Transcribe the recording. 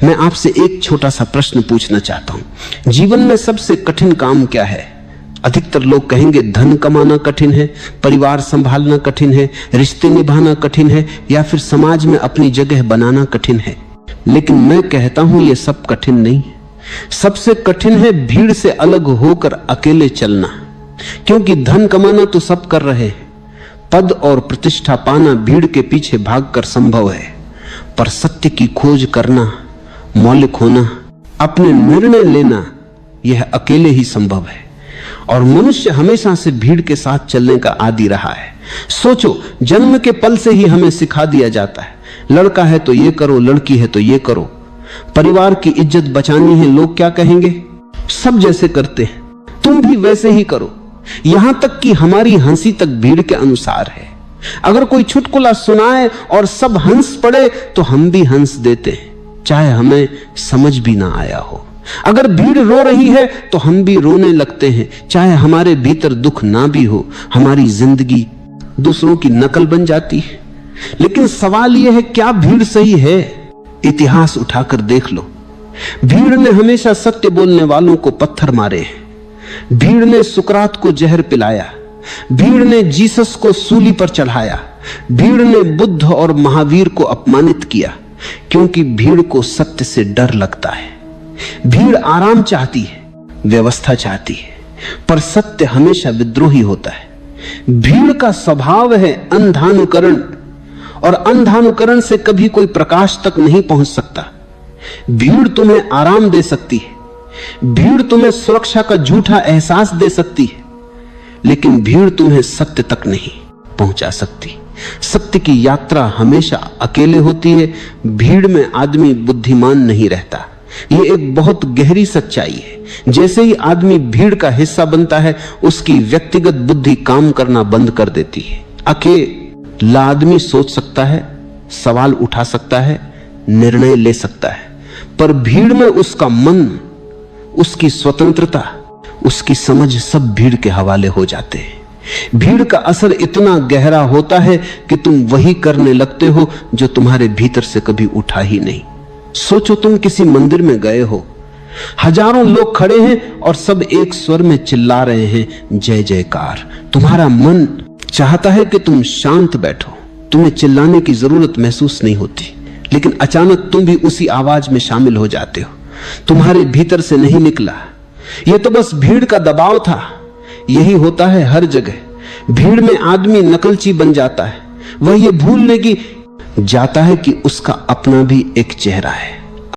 मैं आपसे एक छोटा सा प्रश्न पूछना चाहता हूं। जीवन में सबसे कठिन काम क्या है? अधिकतर लोग कहेंगे धन कमाना कठिन है, परिवार संभालना कठिन है, रिश्ते निभाना कठिन है, या फिर समाज में अपनी जगह बनाना कठिन है। लेकिन मैं कहता हूं ये सब कठिन नहीं है। सबसे कठिन है भीड़ से अलग होकर अकेले चलना। क्योंकि धन कमाना तो सब कर रहे हैं, पद और प्रतिष्ठा पाना भीड़ के पीछे भागकर संभव है, पर सत्य की खोज करना, मौलिक होना, अपने निर्णय लेना, यह अकेले ही संभव है। और मनुष्य हमेशा से भीड़ के साथ चलने का आदी रहा है। सोचो, जन्म के पल से ही हमें सिखा दिया जाता है, लड़का है तो ये करो, लड़की है तो ये करो। परिवार की इज्जत बचानी है, लोग क्या कहेंगे? सब जैसे करते हैं तुम भी वैसे ही करो। यहां तक कि हमारी हंसी तक भीड़ के अनुसार है। अगर कोई चुटकुला सुनाए और सब हंस पड़े तो हम भी हंस देते हैं, चाहे हमें समझ भी ना आया हो। अगर भीड़ रो रही है तो हम भी रोने लगते हैं, चाहे हमारे भीतर दुख ना भी हो। हमारी जिंदगी दूसरों की नकल बन जाती है। लेकिन सवाल यह है, क्या भीड़ सही है? इतिहास उठाकर देख लो। भीड़ ने हमेशा सत्य बोलने वालों को पत्थर मारे हैं। भीड़ ने सुकरात को जहर पिलाया। भीड़ ने जीसस को सूली पर चढ़ाया। भीड़ ने बुद्ध और महावीर को अपमानित किया, क्योंकि भीड़ को सत्य से डर लगता है। भीड़ आराम चाहती है, व्यवस्था चाहती है, पर सत्य हमेशा विद्रोही होता है। भीड़ का स्वभाव है अंधानुकरण, और अंधानुकरण से कभी कोई प्रकाश तक नहीं पहुंच सकता। भीड़ तुम्हें आराम दे सकती है, भीड़ तुम्हें सुरक्षा का झूठा एहसास दे सकती है, लेकिन भीड़ तुम्हें सत्य तक नहीं पहुंचा सकती। सत्य की यात्रा हमेशा अकेले होती है। भीड़ में आदमी बुद्धिमान नहीं रहता। यह एक बहुत गहरी सच्चाई है। जैसे ही आदमी भीड़ का हिस्सा बनता है, उसकी व्यक्तिगत बुद्धि काम करना बंद कर देती है। अकेला आदमी सोच सकता है, सवाल उठा सकता है, निर्णय ले सकता है, पर भीड़ में उसका मन, उसकी स्वतंत्रता, उसकी समझ सब भीड़ के हवाले हो जाते हैं। भीड़ का असर इतना गहरा होता है कि तुम वही करने लगते हो जो तुम्हारे भीतर से कभी उठा ही नहीं। सोचो, तुम किसी मंदिर में गए हो, हजारों लोग खड़े हैं और सब एक स्वर में चिल्ला रहे हैं, जय जयकार। तुम्हारा मन चाहता है कि तुम शांत बैठो, तुम्हें चिल्लाने की जरूरत महसूस नहीं होती, लेकिन अचानक तुम भी उसी आवाज में शामिल हो जाते हो। तुम्हारे भीतर से नहीं निकला, यह तो बस भीड़ का दबाव था। यही होता है हर जगह। भीड़ में आदमी नकलची बन जाता है। वह ये भूलने की जाता है कि उसका अपना भी एक चेहरा है।